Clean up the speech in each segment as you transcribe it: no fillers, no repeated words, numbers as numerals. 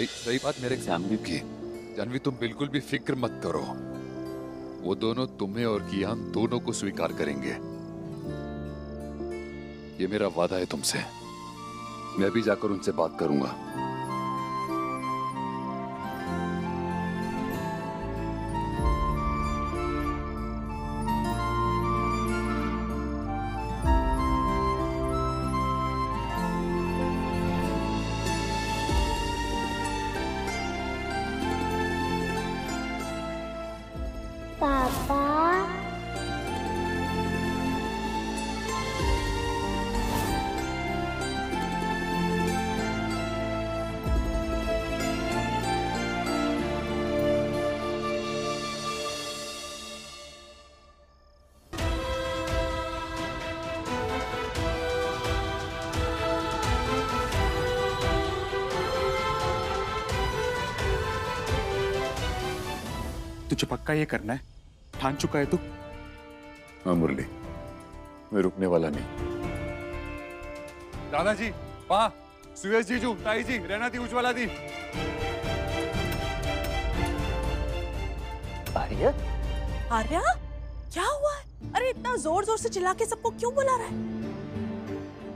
सही बात मेरे जानवी की। जानवी तुम बिल्कुल भी फिक्र मत करो, वो दोनों तुम्हें और कियान दोनों को स्वीकार करेंगे। ये मेरा वादा है तुमसे। मैं भी जाकर उनसे बात करूंगा। पापा, तुझे पक्का ये करना है? ठान चुका है तू? हाँ मुरली, मैं रुकने वाला नहीं। दादाजी, पा, सुयश जीजू, ताई जी, रहना दी, उज्ज्वला दी। आर्या? आर्या, क्या हुआ है? अरे इतना जोर जोर से चिल्ला के सबको क्यों बुला रहा है?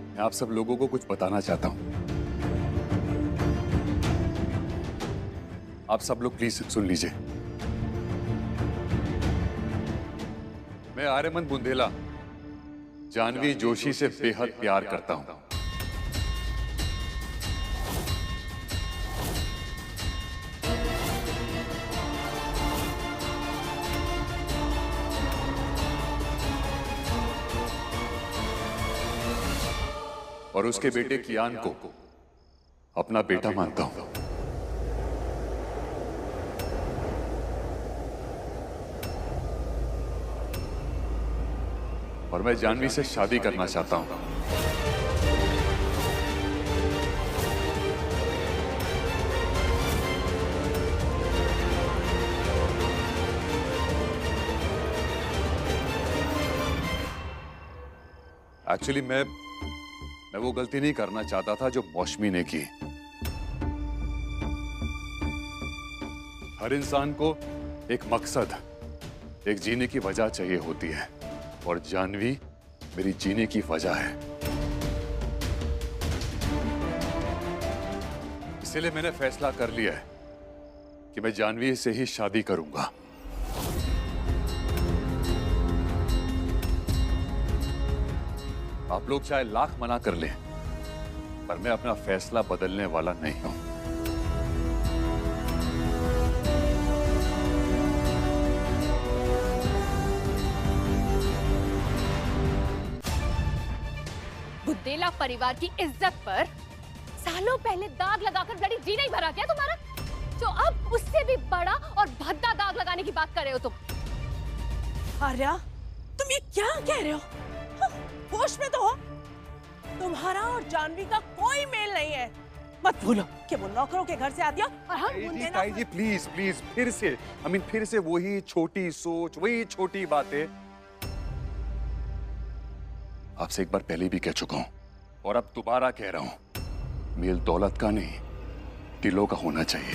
मैं आप सब लोगों को कुछ बताना चाहता हूं। आप सब लोग प्लीज सुन लीजिए। मैं आर्यमन बुंदेला जानवी जोशी से बेहद प्यार करता हूं। और उसके बेटे कियान को अपना बेटा मानता हूं। और मैं जानवी से शादी करना चाहता हूं। एक्चुअली मैं वो गलती नहीं करना चाहता था जो मौसमी ने की। हर इंसान को एक मकसद, एक जीने की वजह चाहिए होती है, और जानवी मेरी जीने की वजह है। इसलिए मैंने फैसला कर लिया है कि मैं जानवी से ही शादी करूंगा। आप लोग चाहे लाख मना कर लें, पर मैं अपना फैसला बदलने वाला नहीं हूं। बुंदेला परिवार की इज्जत पर सालों पहले दाग लगाकर ब्लडी जी नहीं भरा क्या तुम्हारा? जो अब उससे भी बड़ा और भद्दा दाग लगाने की बात कर रहे हो तुम। आर्या, तुम ये क्या कह रहे हो? हाँ, होश में तो हो। तुम्हारा और जानवी का कोई मेल नहीं है। मत भूलो कि वो नौकरों के घर से आती है और हम बुंदेला। ताई जी प्लीज प्लीज, फिर से वही छोटी सोच, वही छोटी बातें। आपसे एक बार पहले भी कह चुका हूं और अब दोबारा कह रहा हूं, मेल दौलत का नहीं, दिलों का होना चाहिए।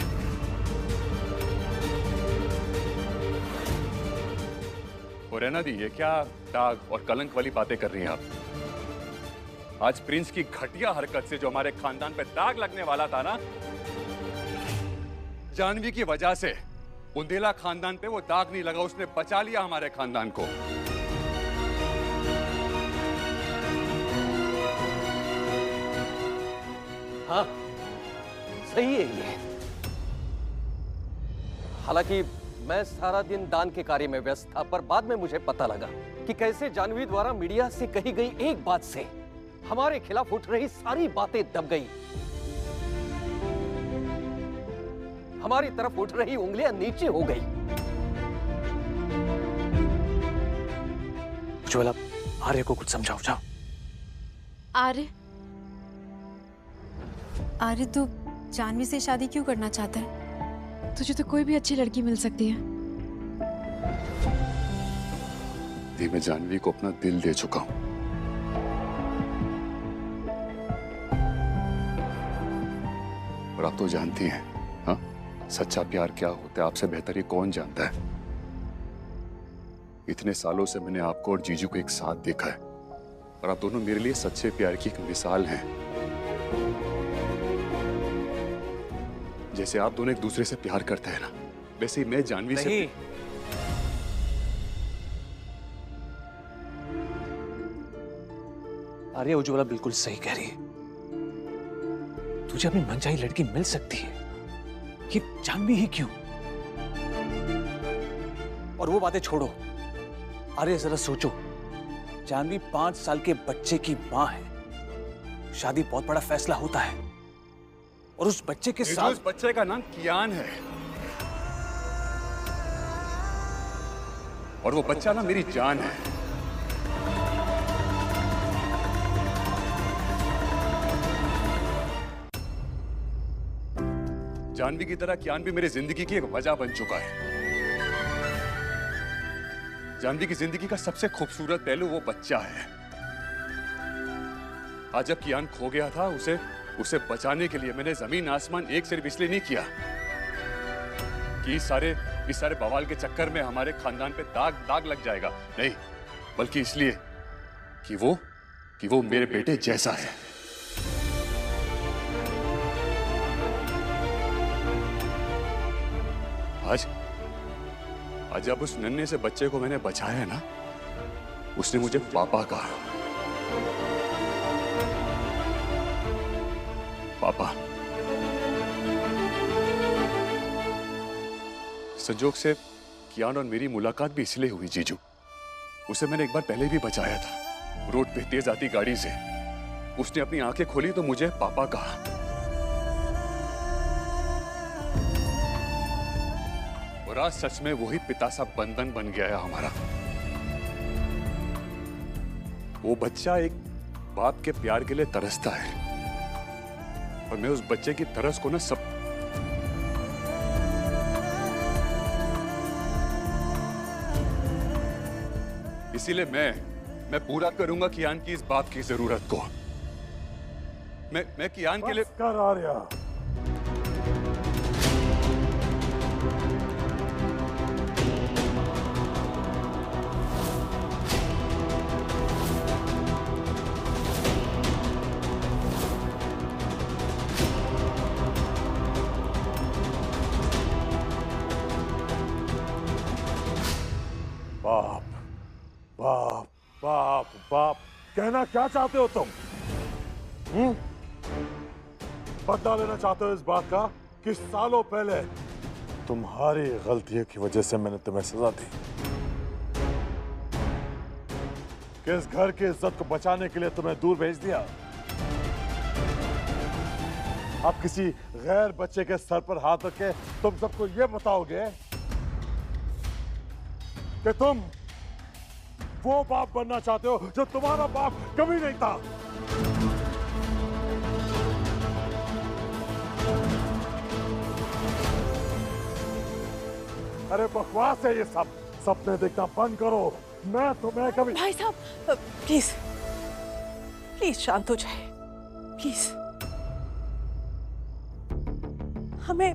और रहना दी, ये क्या दाग और कलंक वाली बातें कर रही हैं आप? आज प्रिंस की घटिया हरकत से जो हमारे खानदान पे दाग लगने वाला था ना, जानवी की वजह से बुंदेला खानदान पे वो दाग नहीं लगा। उसने बचा लिया हमारे खानदान को। हाँ, सही है ये। हालांकि मैं सारा दिन दान के कार्य में व्यस्त था, पर बाद में मुझे पता लगा कि कैसे जानवी द्वारा मीडिया से कही गई एक बात से हमारे खिलाफ उठ रही सारी बातें दब गई। हमारी तरफ उठ रही उंगलियां नीचे हो गई। उज्ज्वला, आर्य को कुछ समझाओ। जाओ। आर्य तू जानवी से शादी क्यों करना चाहता है? तुझे तो कोई भी अच्छी लड़की मिल सकती है। मैं जानवी को अपना दिल दे चुका हूं। और आप तो जानती हैं हाँ, सच्चा प्यार क्या होता है आपसे बेहतर ये कौन जानता है? इतने सालों से मैंने आपको और जीजू को एक साथ देखा है और आप दोनों मेरे लिए सच्चे प्यार की एक मिसाल हैं। जैसे आप दोनों एक दूसरे से प्यार करते हैं ना, वैसे ही मैं जानवी से। आर्या, उज्ज्वला बिल्कुल सही कह रही है। तुझे अपनी मनचाही लड़की मिल सकती है, ये जानवी ही क्यों? और वो बातें छोड़ो, आर्या जरा सोचो, जानवी 5 साल के बच्चे की मां है। शादी बहुत बड़ा फैसला होता है और उस बच्चे के साथ। उस बच्चे का नाम कियान है और वो बच्चा ना मेरी जान है। जानवी की तरह कियान भी मेरी जिंदगी की एक वजह बन चुका है। जानवी की जिंदगी का सबसे खूबसूरत पहलू वो बच्चा है। आज जब कियान खो गया था, उसे बचाने के लिए मैंने जमीन आसमान एक सिर्फ इसलिए नहीं किया कि इस सारे बवाल के चक्कर में हमारे खानदान पे दाग लग जाएगा, नहीं, बल्कि इसलिए कि वो मेरे बेटे जैसा है। आज जब उस नन्हे से बच्चे को मैंने बचाया ना, उसने मुझे पापा कहा। पापा। संजोग से कियान और मेरी मुलाकात भी इसलिए हुई जीजू। उसे मैंने एक बार पहले भी बचाया था, रोड पे तेज आती गाड़ी से। उसने अपनी आंखें खोली तो मुझे पापा कहा। और आज सच में वही पिता सा बंधन बन गया है हमारा। वो बच्चा एक बाप के प्यार के लिए तरसता है और मैं उस बच्चे की तरस को ना सब इसीलिए मैं पूरा करूंगा कियान की इस बात की जरूरत को। मैं कियान के लिए कर आर्या। बाप बाप बाप बाप, कहना क्या चाहते हो तुम? बदला लेना चाहते हो इस बात का कि सालों पहले तुम्हारी गलतियों की वजह से मैंने तुम्हें सजा दी, कि इस घर की इज्जत को बचाने के लिए तुम्हें दूर भेज दिया। अब किसी गैर बच्चे के सर पर हाथ रख के तुम सबको यह बताओगे कि तुम वो बाप बनना चाहते हो जो तुम्हारा बाप कभी नहीं था। अरे बकवास है ये सब। सपने देखना बंद करो। मैं तुम्हें कभी। भाई साहब प्लीज प्लीज शांत हो जाए प्लीज। हमें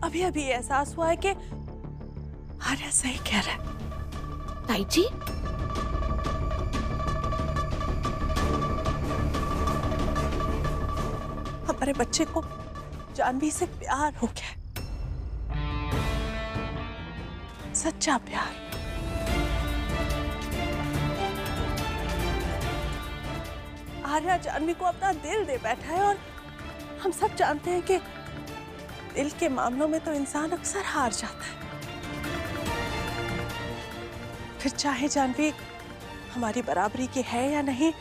अभी अभी एहसास हुआ है कि आर्या सही कह रहा है। ताई जी, हमारे बच्चे को जानवी से प्यार हो गया, सच्चा प्यार। आर्या जानवी को अपना दिल दे बैठा है और हम सब जानते हैं कि दिल के मामलों में तो इंसान अक्सर हार जाता है। फिर चाहे जानवी हमारी बराबरी की है या नहीं,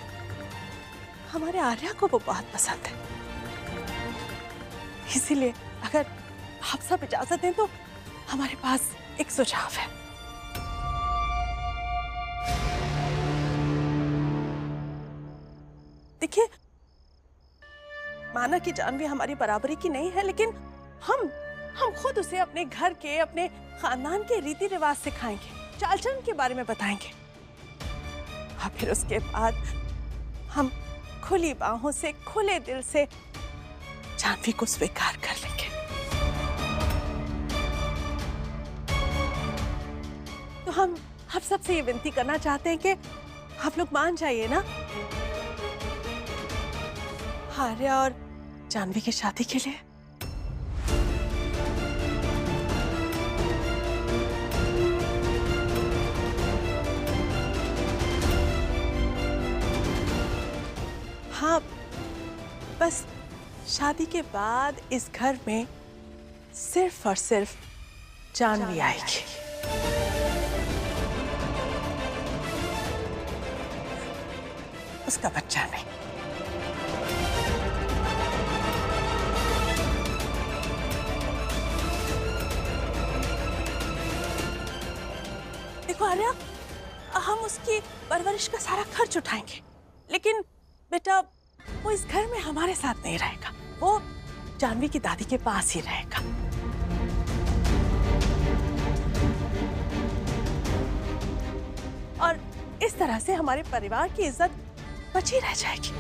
हमारे आर्या को वो बहुत पसंद है। इसीलिए अगर आप सब इजाजत दें तो हमारे पास एक सुझाव है। देखिए, माना कि जानवी हमारी बराबरी की नहीं है, लेकिन हम खुद उसे अपने घर के, अपने खानदान के रीति रिवाज सिखाएंगे, चाल चलन के बारे में बताएंगे और फिर उसके बाद हम खुली बाहों से, खुले दिल से जानवी को स्वीकार कर लेंगे। तो हम सबसे ये विनती करना चाहते हैं कि आप लोग मान जाइए ना, आर्या और जानवी की शादी के लिए। हाँ, बस शादी के बाद इस घर में सिर्फ और सिर्फ जानवी आएगी। उसका बच्चा नहीं। देखो आर्या, हम उसकी परवरिश का सारा खर्च उठाएंगे, लेकिन बेटा वो इस घर में हमारे साथ नहीं रहेगा, वो जानवी की दादी के पास ही रहेगा। और इस तरह से हमारे परिवार की इज्जत बची रह जाएगी।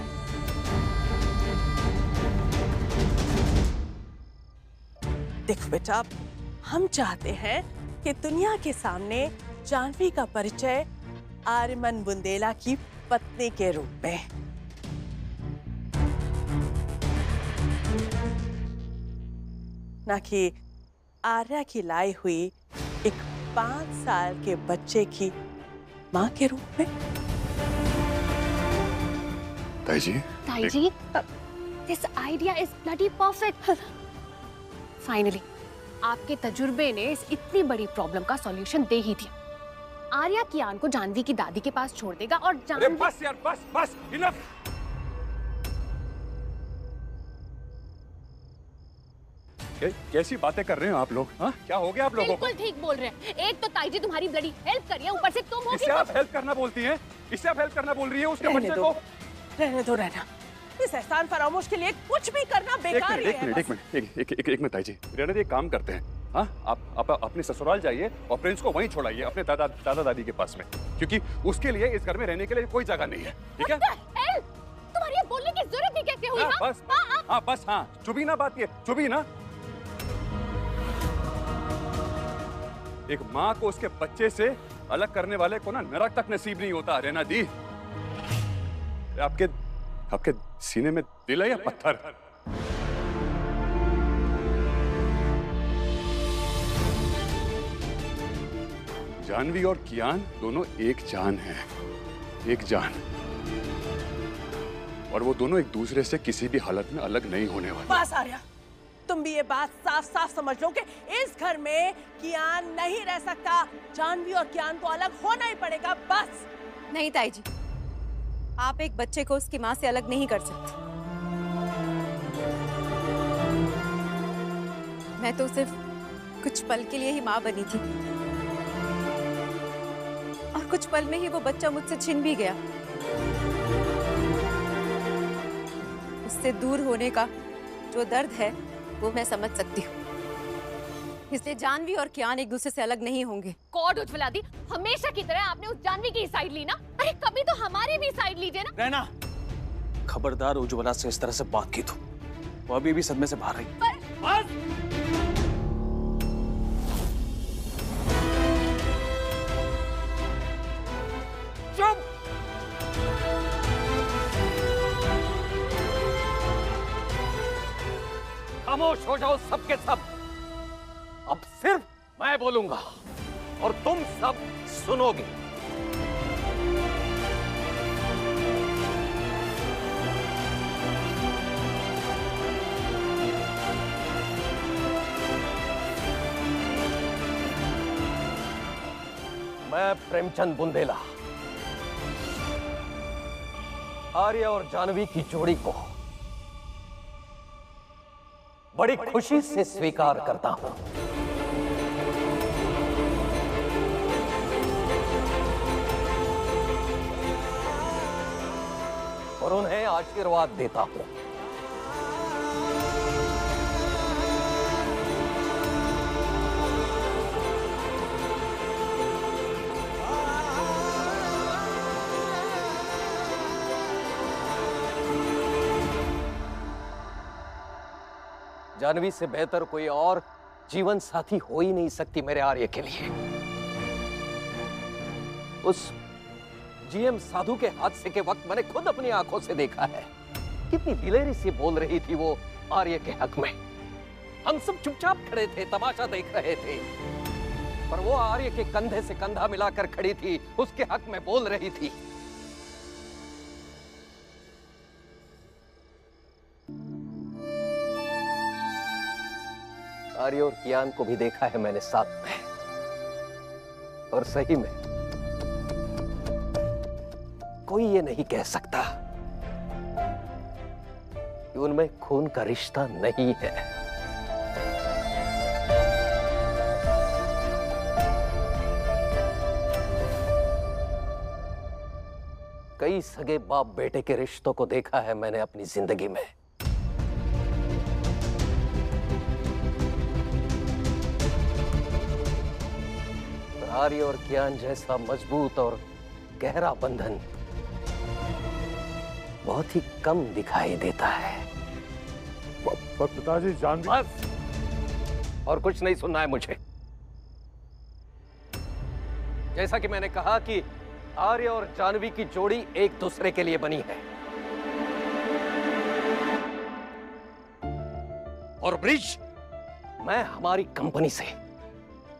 देखो बेटा, हम चाहते हैं कि दुनिया के सामने जानवी का परिचय आर्यमन बुंदेला की पत्नी के रूप में, ना कि आर्या की लाई हुई एक 5 साल के बच्चे की मां के रूप में। ताई जी, this idea is bloody perfect. Finally, आपके तजुर्बे ने इस इतनी बड़ी प्रॉब्लम का सॉल्यूशन दे ही दिया। आर्या कियान को जानवी की दादी के पास छोड़ देगा और अरे बस यार, बस इनफ। कैसी बातें कर रहे हो आप लोग? हाँ, क्या हो गया आप लोगों को? बिल्कुल ठीक बोल रहे हैं। एक तो ताई जी तुम्हारी ब्लडी हेल्प कर रही है, ऊपर से तुम हो। इससे आप हेल्प करना बोलती हैं? इससे आप हेल्प करना बोल रही है उसके बच्चे को? रहने दो रहना, इस एहसान फरामोश के लिए कुछ भी करना बेकार ही है। एक मिनट ताई जी, रहने दे, एक काम करते हैं। हाँ, आप अपने ससुराल जाइए और प्रिंस को वहीं छोड़ाइए अपने दादा दादी के पास में, क्योंकि उसके लिए इस घर में रहने के लिए कोई जगह नहीं है। ठीक है? तुम्हारी ये बोलने की जरूरत भी कैसे हुई? बस हाँ, चुभी ना, बात ये चुभी ना। एक माँ को उसके बच्चे से अलग करने वाले को ना नरक तक नसीब नहीं होता। रहना दी, आपके सीने में दिल है या पत्थर? जानवी और कियान दोनों एक जान है, एक जान, और वो दोनों एक दूसरे से किसी भी हालत में अलग नहीं होने वाले। बस आर्या, तुम भी ये बात साफ साफ समझ लो कि इस घर में कियान नहीं रह सकता। जानवी और कियान को अलग होना ही पड़ेगा, बस। नहीं ताई जी, आप एक बच्चे को उसकी माँ से अलग नहीं कर सकते। मैं तो सिर्फ कुछ पल के लिए ही माँ बनी थी, और कुछ पल में ही वो बच्चा मुझसे छिन भी गया। उससे दूर होने का जो दर्द है वो मैं समझ सकती हूँ, इसलिए जानवी और कियान एक दूसरे से अलग नहीं होंगे। गॉड उज्ज्वला दी, हमेशा की तरह आपने उस जानवी की साइड ली ना। अरे कभी तो हमारी भी साइड लीजिए ना। रहना, खबरदार उज्ज्वला से इस तरह से बात की तो वो अभी भी सदमे से बाहर रही। चुप! खामोश हो जाओ सबके सब। अब सिर्फ मैं बोलूंगा और तुम सब सुनोगे। मैं प्रेमचंद बुंदेला आर्या और जानवी की जोड़ी को बड़ी खुशी से स्वीकार करता हूं और उन्हें आशीर्वाद देता हूं। जानवी से बेहतर कोई और जीवन साथी हो ही नहीं सकती मेरे आर्य के लिए। उस जीएम साधु के हादसे के वक्त मैंने खुद अपनी आंखों से देखा है। कितनी दिलेरी से बोल रही थी वो आर्य के हक में। हम सब चुपचाप खड़े थे, तमाशा देख रहे थे, पर वो आर्य के कंधे से कंधा मिलाकर खड़ी थी, उसके हक में बोल रही थी। आर्य और कियान को भी देखा है मैंने साथ में, और सही में कोई ये नहीं कह सकता कि उनमें खून का रिश्ता नहीं है। कई सगे बाप बेटे के रिश्तों को देखा है मैंने अपनी जिंदगी में, आर्य और कियान जैसा मजबूत और गहरा बंधन बहुत ही कम दिखाई देता है। पर पिताजी जानवी। बस, और कुछ नहीं सुनना है मुझे। जैसा कि मैंने कहा कि आर्य और जानवी की जोड़ी एक दूसरे के लिए बनी है, और ब्रिज, मैं हमारी कंपनी से,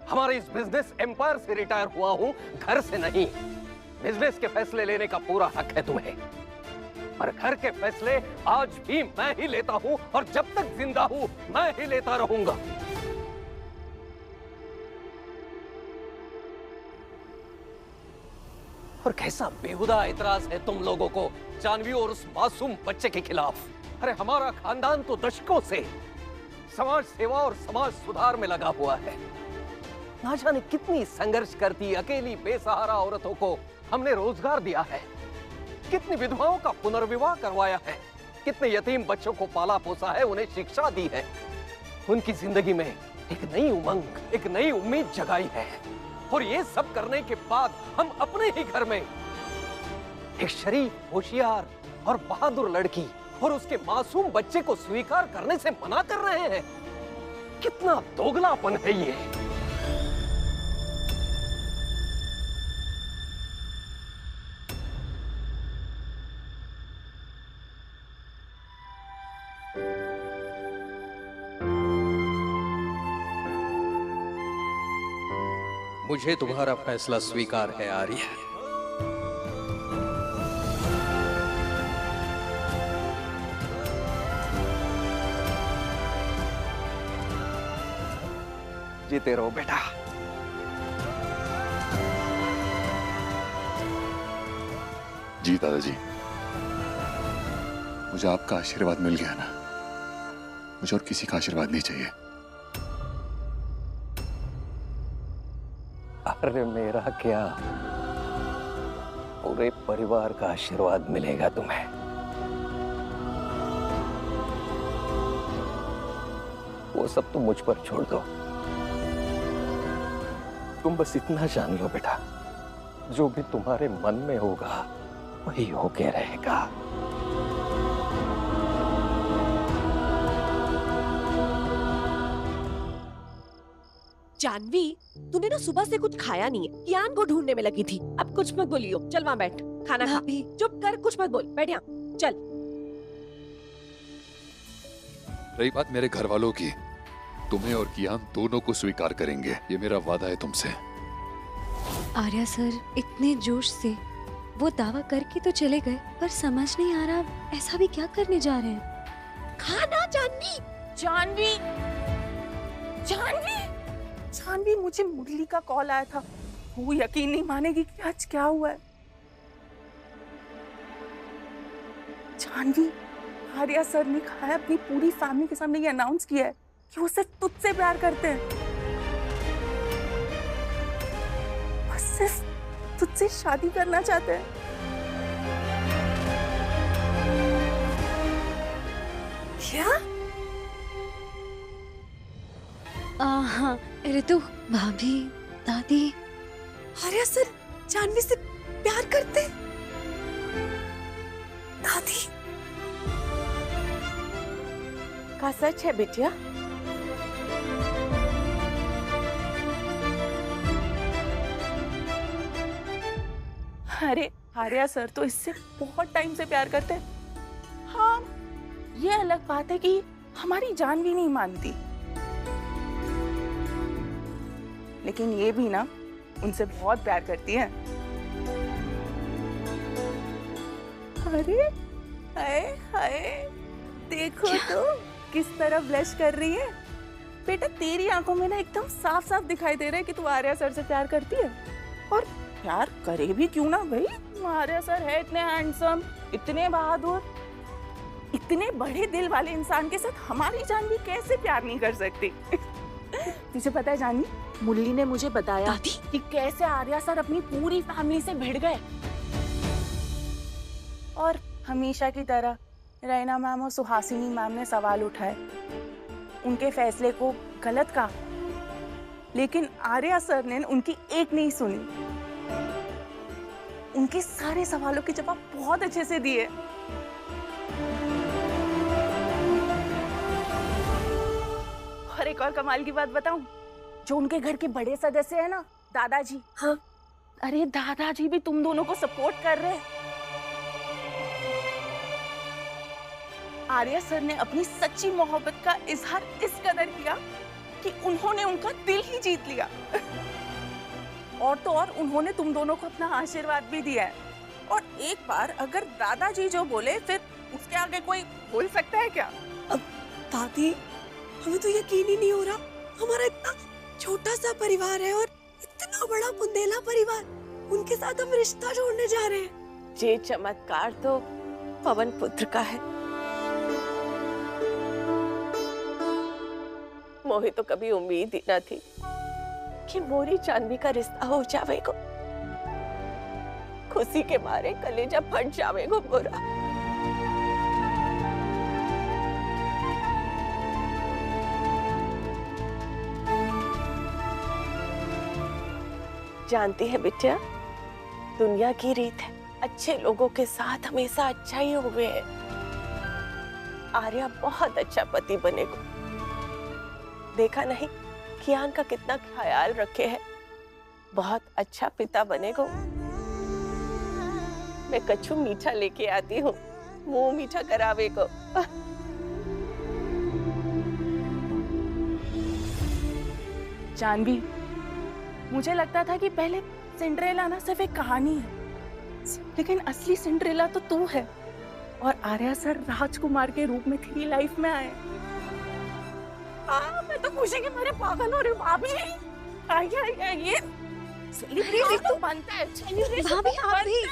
हमारे इस बिजनेस एम्पायर से रिटायर हुआ हूं, घर से नहीं। बिजनेस के फैसले लेने का पूरा हक है तुम्हें, पर घर के फैसले आज भी मैं ही लेता हूं, और जब तक जिंदा हूं मैं ही लेता रहूंगा। और कैसा बेहुदा एतराज है तुम लोगों को जानवी और उस मासूम बच्चे के खिलाफ। अरे हमारा खानदान तो दशकों से समाज सेवा और समाज सुधार में लगा हुआ है। ना जाने कितनी संघर्ष करती अकेली बेसहारा औरतों को हमने रोजगार दिया है, कितनी विधवाओं का पुनर्विवाह करवाया है, कितने यतीम बच्चों को पाला पोसा है, उन्हें शिक्षा दी है, उनकी जिंदगी में एक नई उमंग, एक नई उम्मीद जगाई है। और ये सब करने के बाद हम अपने ही घर में एक शरीफ, होशियार और बहादुर लड़की और उसके मासूम बच्चे को स्वीकार करने से मना कर रहे हैं। कितना दोगलापन है ये। मुझे तुम्हारा फैसला स्वीकार है आर्य। जीते रहो बेटा। जी दादाजी, मुझे आपका आशीर्वाद मिल गया ना, मुझे और किसी का आशीर्वाद नहीं चाहिए। अरे मेरा क्या, पूरे परिवार का आशीर्वाद मिलेगा तुम्हें। वो सब तुम मुझ पर छोड़ दो। तुम बस इतना जान लो बेटा, जो भी तुम्हारे मन में होगा वही होके रहेगा। जानवी, तूने ना सुबह से कुछ खाया नहीं है, कियान को ढूंढने में लगी थी। अब कुछ मत बोलियो, चल वहाँ बैठ, खाना खा। चुप कर, कुछ मत बोल, बैठ यहाँ, चल। रही बात मेरे घर वालों की, तुम्हें और कियान दोनों को स्वीकार करेंगे, ये मेरा वादा है तुमसे। आर्या सर इतने जोश से वो दावा करके तो चले गए, पर समझ नहीं आ रहा ऐसा भी क्या करने जा रहे हैं। खाना जानवी, जानवी, जानवी, जानवी, मुझे मुरली का कॉल आया था। वो यकीन नहीं मानेगी कि आज क्या हुआ है। जानवी, आर्या सर ने कहा है, अपनी पूरी फैमिली के सामने ये अनाउंस किया है कि वो सिर्फ तुझसे प्यार करते हैं, बस सिर्फ तुझसे शादी करना चाहते हैं। क्या? हाँ ऋतु भाभी, दादी, आर्या सर जानवी से प्यार करते? दादी, का सच है बिटिया? अरे आर्या सर तो इससे बहुत टाइम से प्यार करते हैं। हाँ, ये अलग बात है कि हमारी जानवी नहीं मानती, लेकिन ये भी ना उनसे बहुत प्यार करती है। अरे हाय हाय, देखो तो किस तरह ब्लश कर रही है। बेटा तेरी आंखों में ना एकदम साफ साफ दिखाई दे रहा है कि तू आर्या सर से प्यार करती है। और प्यार करे भी क्यों ना भाई, आर्या सर है इतने हैंडसम, इतने बहादुर, इतने बड़े दिल वाले इंसान के साथ हमारी जानवी कैसे प्यार नहीं कर सकती। तुझे पता है जानवी, मुरली ने मुझे बताया कि कैसे आर्या सर अपनी पूरी फैमिली से भिड़ गए। और हमेशा की तरह रैना मैम और सुहासिनी मैम ने सवाल उठाए, उनके फैसले को गलत कहा, लेकिन आर्या सर ने उनकी एक नहीं सुनी। उनके सारे सवालों के जवाब बहुत अच्छे से दिए। और एक और कमाल की बात बताऊं, जो उनके घर के बड़े सदस्य हैं ना, दादाजी, हाँ, अरे दादाजी भी तुम दोनों को सपोर्ट कर रहे हैं। आर्या सर ने अपनी सच्ची मोहब्बत का इजहार इस कदर किया कि उन्होंने उनका दिल ही जीत लिया। और तो और उन्होंने तुम दोनों को अपना आशीर्वाद भी दिया है। और एक बार अगर दादाजी जो बोले फिर उसके आगे कोई बोल सकता है क्या? अब दादी, हमें तो यकीन ही नहीं हो रहा, हमारा इतना छोटा सा परिवार है और इतना बड़ा बुंदेला परिवार, उनके साथ हम रिश्ता जोड़ने जा रहे हैं। ये चमत्कार तो पवन पुत्र का है। मोहे तो कभी उम्मीद ही न थी कि मोरी जानवी का रिश्ता हो जावेगो। खुशी के मारे कलेजा फट जावेगो मोरा। जानती है बिटिया, दुनिया की रीत है अच्छे लोगों के साथ हमेशा अच्छा ही हुए है। आर्या बहुत अच्छा पति बनेगा। देखा नहीं कियान का कितना ख्याल रखे है, बहुत अच्छा पिता बनेगा। मैं कछु मीठा लेके आती हूँ, मुंह मीठा करावे को। जानवी, मुझे लगता था कि पहले सिंड्रेला ना सिर्फ एक कहानी है, लेकिन असली सिंड्रेला तो तू है। और आर्या सर राजकुमार के रूप में तेरी लाइफ में आए। मैं तो खुशी के मारे पागल हो रही हूँ भाभी। ये सेलिब्रेशन तो बनता है, भाभी आप भी